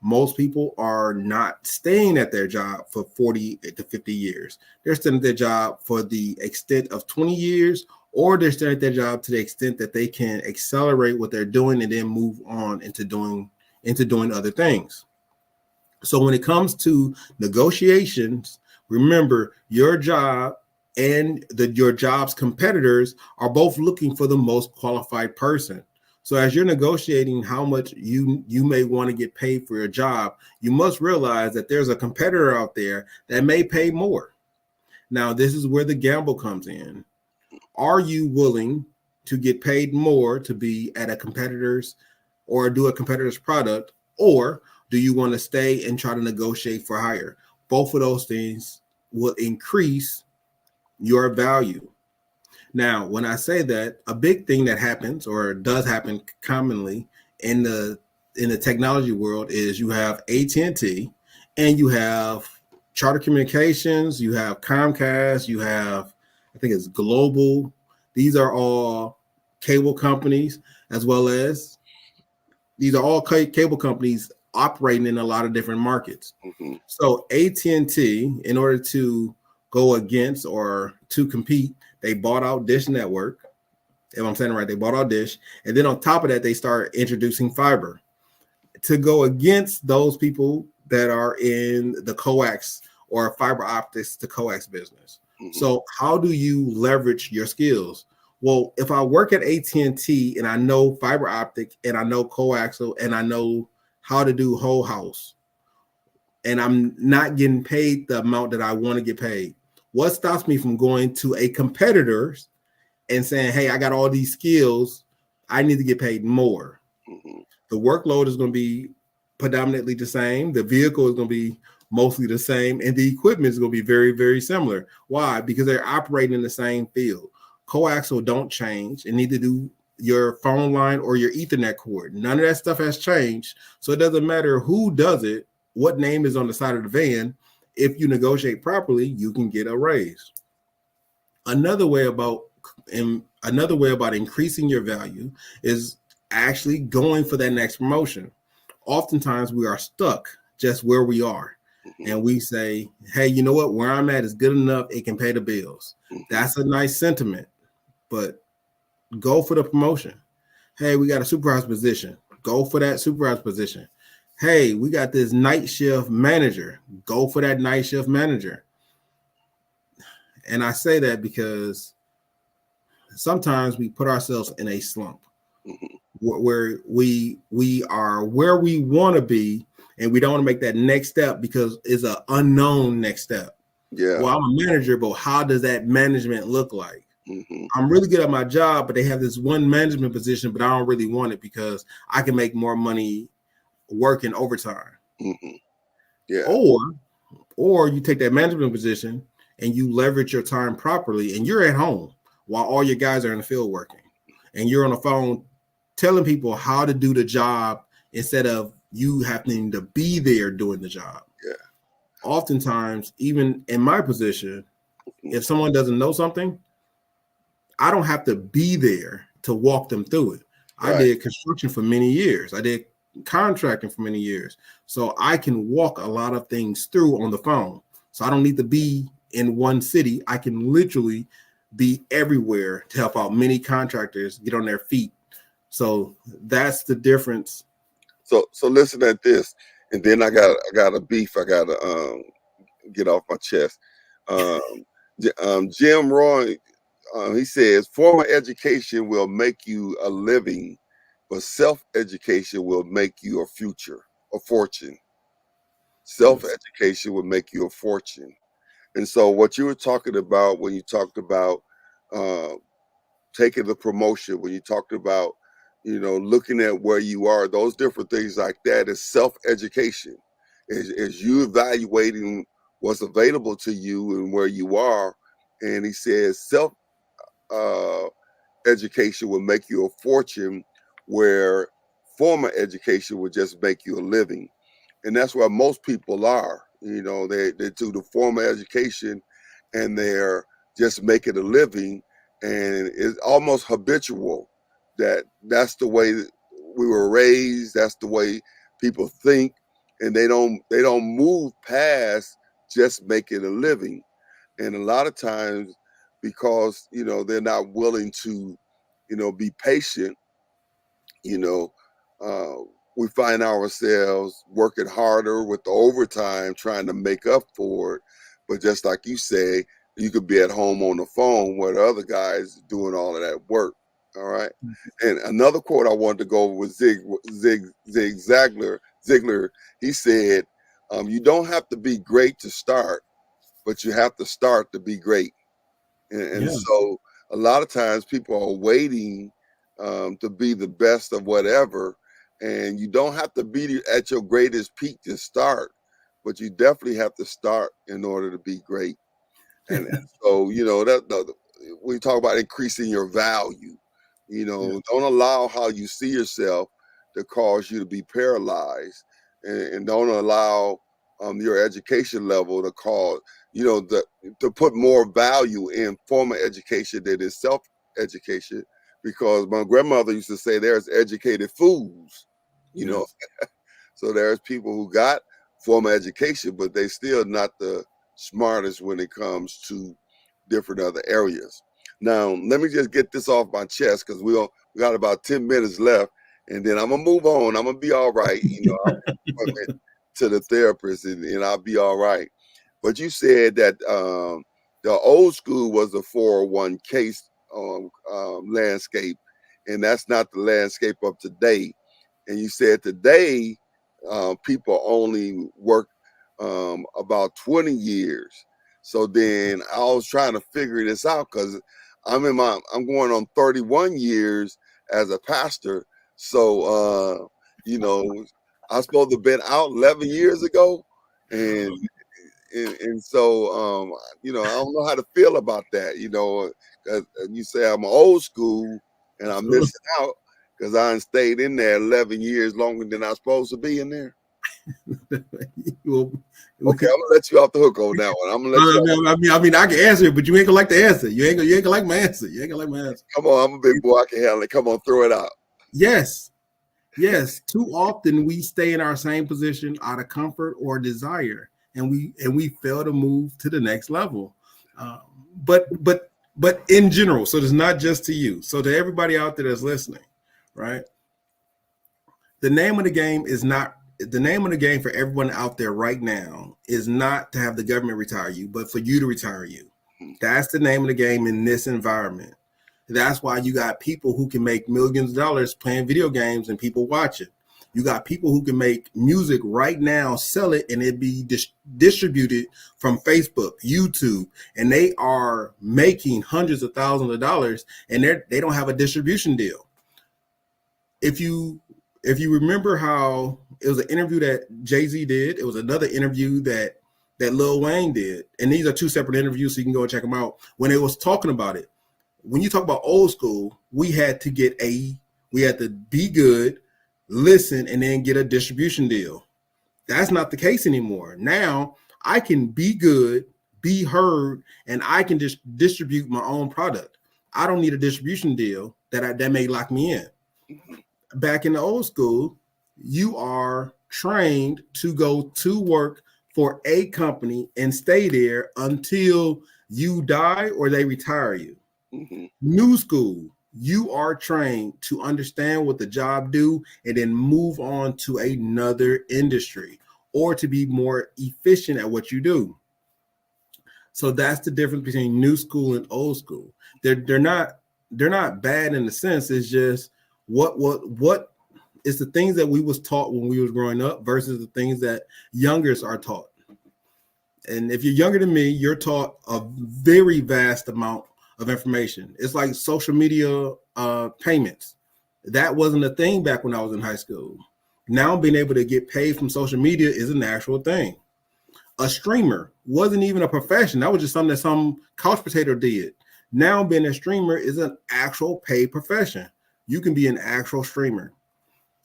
Most people are not staying at their job for 40 to 50 years. They're staying at their job for the extent of 20 years, or they're staying at their job to the extent that they can accelerate what they're doing and then move on into doing other things. So when it comes to negotiations, remember your job and your job's competitors are both looking for the most qualified person. So as you're negotiating how much you may want to get paid for your job, you must realize that there's a competitor out there that may pay more. Now, this is where the gamble comes in. Are you willing to get paid more to be at a competitor's or do a competitor's product, or do you want to stay and try to negotiate for higher? Both of those things will increase your value. Now, when I say that, a big thing that happens or does happen commonly in the technology world is you have AT&T and you have Charter Communications, you have Comcast, you have, I think it's Global. These are all cable companies, as well as these are all cable companies operating in a lot of different markets. Mm-hmm. So AT&T, in order to go against or to compete, they bought out Dish Network. If I'm saying it right, they bought out Dish. And then on top of that, they start introducing fiber to go against those people that are in the coax or fiber optics to coax business. Mm-hmm. So how do you leverage your skills? Well, if I work at AT&T and I know fiber optic and I know coaxial and I know how to do whole house, and I'm not getting paid the amount that I want to get paid, what stops me from going to a competitor's and saying, hey, I got all these skills. I need to get paid more. Mm-hmm. The workload is going to be predominantly the same. The vehicle is going to be mostly the same, and the equipment is going to be very, very similar. Why? Because they're operating in the same field. Coaxial don't change, and neither do your phone line or your Ethernet cord. None of that stuff has changed. So it doesn't matter who does it, what name is on the side of the van. If you negotiate properly, you can get a raise. Another way about another way about increasing your value is actually going for that next promotion. Oftentimes we are stuck just where we are, Mm-hmm. and we say, hey, you know what, where I'm at is good enough, it can pay the bills. Mm-hmm. That's a nice sentiment, but go for the promotion. Hey, we got a supervisor position, go for that supervisor position. Hey, we got this night shift manager, go for that night shift manager. And I say that because sometimes we put ourselves in a slump Mm-hmm. where we are where we want to be, and we don't want to make that next step because it's an unknown next step. Yeah. Well, I'm a manager, but how does that management look like? Mm-hmm. I'm really good at my job, but they have this one management position, but I don't really want it because I can make more money working overtime. Mm-hmm. Yeah. Or or you take that management position and you leverage your time properly, and you're at home while all your guys are in the field working, and you're on the phone telling people how to do the job instead of you having to be there doing the job. Yeah. Oftentimes, even in my position, Mm-hmm. if someone doesn't know something, I don't have to be there to walk them through it. I Right. did construction for many years. I did contracting for many years. So I can walk a lot of things through on the phone. So I don't need to be in one city. I can literally be everywhere to help out many contractors get on their feet. So that's the difference. So listen at this, and then I got a beef. I got to get off my chest. Um, Jim Roy, he says, formal education will make you a living, but self education will make you a future, a fortune. Self Yes. education will make you a fortune. And so, what you were talking about when you talked about uh, taking the promotion, when you talked about, looking at where you are, those different things like that is self education, is you evaluating what's available to you and where you are. And he says self uh, education will make you a fortune, where formal education will just make you a living. And that's where most people are. They do the formal education and they're just making a living, and it's almost habitual that's the way we were raised, that's the way people think, and they don't move past just making a living. And a lot of times, because they're not willing to be patient, you know, uh, we find ourselves working harder with the overtime trying to make up for it. But just like you say, you could be at home on the phone where the other guys doing all of that work. All right. And another quote I wanted to go over was Zig Ziglar. Ziglar, he said, "You don't have to be great to start, but you have to start to be great." And Yeah. so a lot of times people are waiting to be the best of whatever, and you don't have to be at your greatest peak to start, but you definitely have to start in order to be great. And so we talk about increasing your value. Yeah. Don't allow how you see yourself to cause you to be paralyzed, and don't allow your education level to cause to put more value in formal education than in self education. Because my grandmother used to say, "There's educated fools," you know. Yes. So there's people who got formal education, but they still not the smartest when it comes to different other areas. Now, let me just get this off my chest because we got about 10 minutes left, and then I'm gonna move on. I'm gonna be all right. I'll make an appointment to the therapist, and I'll be all right. But you said that the old school was the 401k landscape, and that's not the landscape of today. And you said today people only work about 20 years. So then I was trying to figure this out because I'm going on 31 years, as a pastor. So, I was supposed to have been out 11 years ago, and so I don't know how to feel about that. 'Cause you say I'm old school and I'm Absolutely. missing out because I stayed in there 11 years longer than I was supposed to be in there. Well, Okay, I'm gonna let you off the hook on that one. I'm gonna let you off. I mean, I can answer it, but you ain't gonna like the answer. You ain't gonna like my answer. You ain't gonna like my answer. Come on, I'm a big boy. I can handle it. Come on, throw it out. Yes, yes. Too often we stay in our same position out of comfort or desire, and we fail to move to the next level. Um, but in general, so it's not just to you. So to everybody out there that's listening, right? The name of the game is not the name of the game for everyone out there right now is not to have the government retire you, but for you to retire you. That's the name of the game in this environment. That's why you got people who can make millions of dollars playing video games and people watch it. You got people who can make music right now, sell it, and it be distributed from Facebook, YouTube, and they are making hundreds of thousands of dollars, and they don't have a distribution deal. If you remember how it was an interview that Jay-Z did, it was another interview that Lil Wayne did, and these are two separate interviews, so you can go and check them out. When it was talking about it, when you talk about old school, we had to be good, listen, and then get a distribution deal. That's not the case anymore. Now I can be good, be heard, and I can just distribute my own product. I don't need a distribution deal that may lock me in. Back in the old school, you are trained to go to work for a company and stay there until you die or they retire you. Mm-hmm. New school, you are trained to understand what the job do and then move on to another industry or to be more efficient at what you do. So that's the difference between new school and old school. They're not bad in the sense. It's just what is the things that we was taught when we was growing up versus the things that youngers are taught. And if you're younger than me, you're taught a very vast amount of information. It's like social media payments. That wasn't a thing back when I was in high school. Now being able to get paid from social media is an actual thing. A streamer wasn't even a profession. That was just something that some couch potato did. Now being a streamer is an actual paid profession. You can be an actual streamer.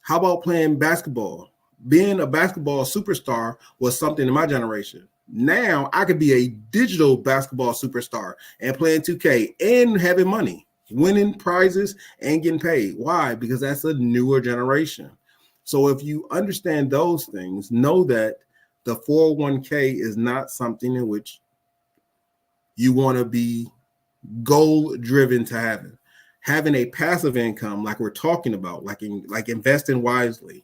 How about playing basketball? Being a basketball superstar was something in my generation. Now I could be a digital basketball superstar and playing 2K and having money, winning prizes and getting paid. Why? Because that's a newer generation. So if you understand those things, know that the 401k is not something in which you want to be goal driven to having. Having a passive income, like we're talking about, like investing wisely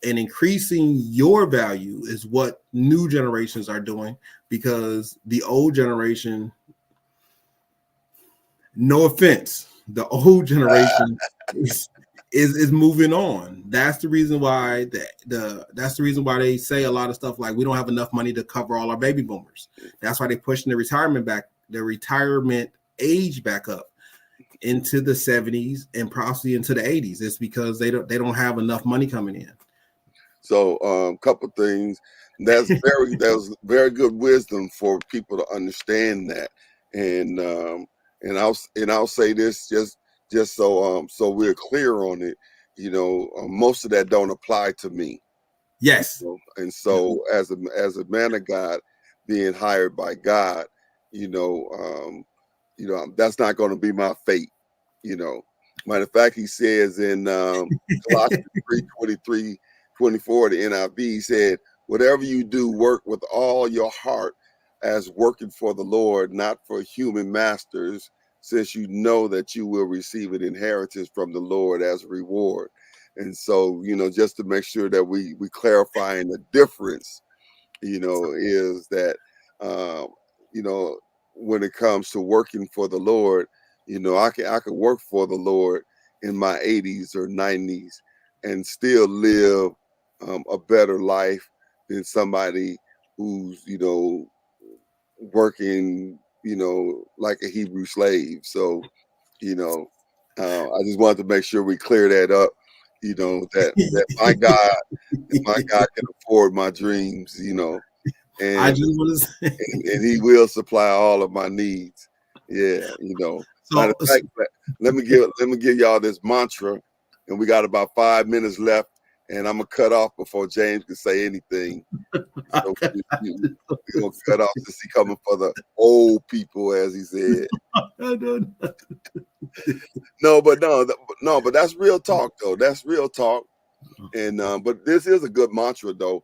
and increasing your value is what new generations are doing, because the old generation, no offense, the old generation is moving on. That's the reason why that's the reason why they say a lot of stuff like we don't have enough money to cover all our baby boomers. That's why they're pushing the retirement age back up into the 70s and possibly into the 80s. It's because they don't have enough money coming in. So couple things. That was very good wisdom for people to understand that. And I'll say this just so we're clear on it. Most of that don't apply to me. Yes. And so as a man of God, being hired by God, that's not going to be my fate. Matter of fact, he says in Colossians 3:23-24, the NIV, he said, whatever you do, work with all your heart as working for the Lord, not for human masters, since you know that you will receive an inheritance from the Lord as a reward. And so, just to make sure that we clarifying the difference, is that, when it comes to working for the Lord, I could work for the Lord in my 80s or 90s and still live a better life than somebody who's, working, like a Hebrew slave. So, I just wanted to make sure we clear that up. You know that my God can afford my dreams. You know, I and just want to say, and He will supply all of my needs. Yeah, you know. Matter so of fact, let me give y'all this mantra, and we got about 5 minutes left, and I'm gonna cut off before James can say anything. So we're gonna cut off since he coming for the old people, as he said. No, but that's real talk though. That's real talk. And but this is a good mantra though.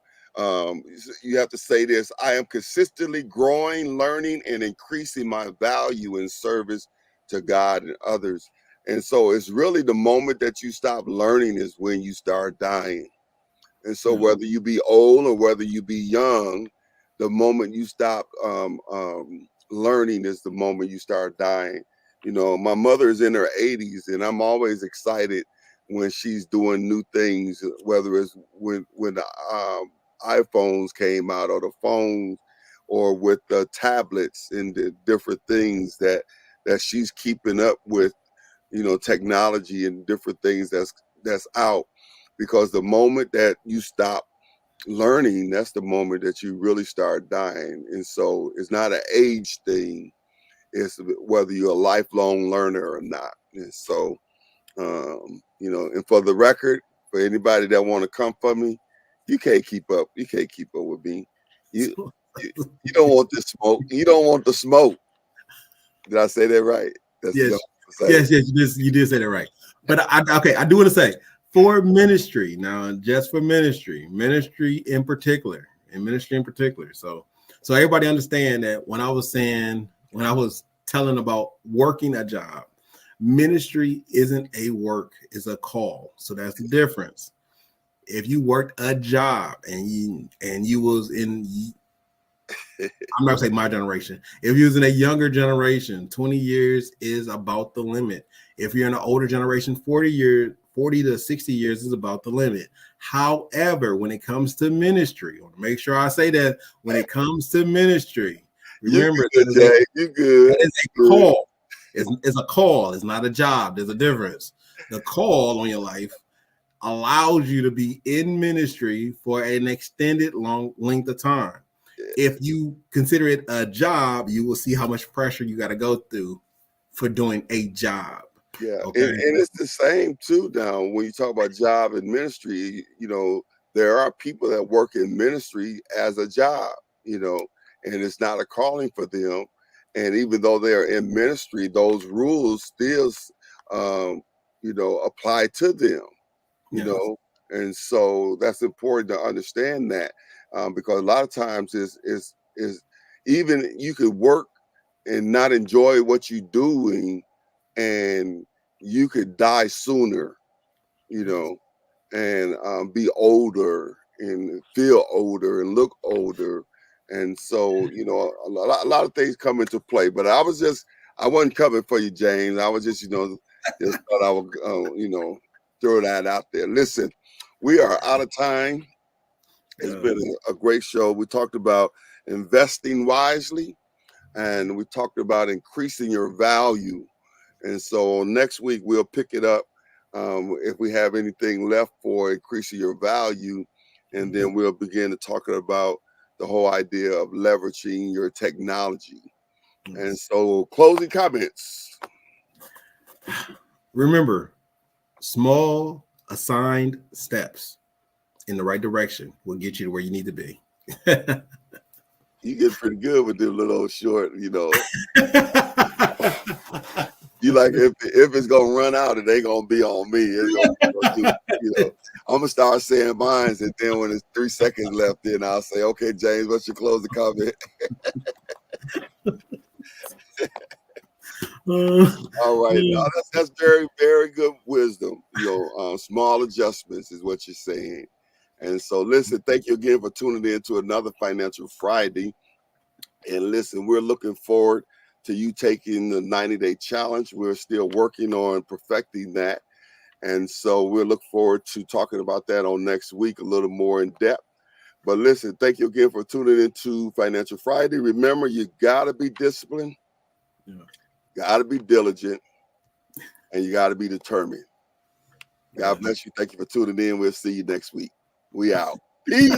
You have to say this: I am consistently growing, learning, and increasing my value in service to God and others. And so it's really the moment that you stop learning is when you start dying. And so Yeah. whether you be old or whether you be young, the moment you stop learning is the moment you start dying. You know, my mother is in her 80s, and I'm always excited when she's doing new things, whether it's when the iPhones came out or the phones or with the tablets and the different things that she's keeping up with, you know, technology and different things that's out. Because the moment that you stop learning, that's the moment that you really start dying. And so it's not an age thing, it's whether you're a lifelong learner or not. And so you know, and for the record, for anybody that want to come for me, you can't keep up. You can't keep up with me. You you, you don't want the smoke. You don't want the smoke. Did I say that right? That's what Yes, I'm saying. yes, you did say that right. But I do want to say for ministry now, just for ministry in particular, and ministry in particular. So everybody understand that when I was telling about working a job, ministry isn't a work, it's a call. So that's the difference. If you worked a job and you was in, I'm not saying my generation. If you're in a younger generation, 20 years is about the limit. If you're in an older generation, 40 to 60 years is about the limit. However, when it comes to ministry, I want to make sure I say that when it comes to ministry, You remember good, Jay. You good. that is a Good. call. It's a call. It's not a job. There's a difference. The call on your life allows you to be in ministry for an extended long length of time. If you consider it a job, you will see how much pressure you got to go through for doing a job. Yeah, Okay. and it's the same too. Now, when you talk about job and ministry, you know, there are people that work in ministry as a job, you know, and it's not a calling for them. And even though they're in ministry, those rules still, um, you know, apply to them, you Yes. know. And so that's important to understand that, because a lot of times is even you could work and not enjoy what you're doing, and you could die sooner, you know, and be older and feel older and look older. And so, you know, a lot of things come into play. But I wasn't coming for you, James. I was just, you know, just thought I would, you know, throw that out there. Listen, we are out of time. It's been a great show. We talked about investing wisely, and we talked about increasing your value. And so next week we'll pick it up, if we have anything left for increasing your value, and then we'll begin to talk about the whole idea of leveraging your technology. And so closing comments. Remember, small assigned steps in the right direction will get you to where you need to be. You get pretty good with them little short, you know. You like if it's gonna run out, it ain't gonna be on me. It's gonna do, you know. I'm gonna start saying mines, and then when it's 3 seconds left, then I'll say, "Okay, James, what's your closing comment?" All right, now that's very very good wisdom. You know, small adjustments is what you're saying. And so, listen, thank you again for tuning in to another Financial Friday. And listen, we're looking forward to you taking the 90-day challenge. We're still working on perfecting that. And so we'll look forward to talking about that on next week, a little more in depth. But listen, thank you again for tuning into Financial Friday. Remember, you got to be disciplined, got to be diligent, and you got to be determined. God bless you. Thank you for tuning in. We'll see you next week. We out. Peace.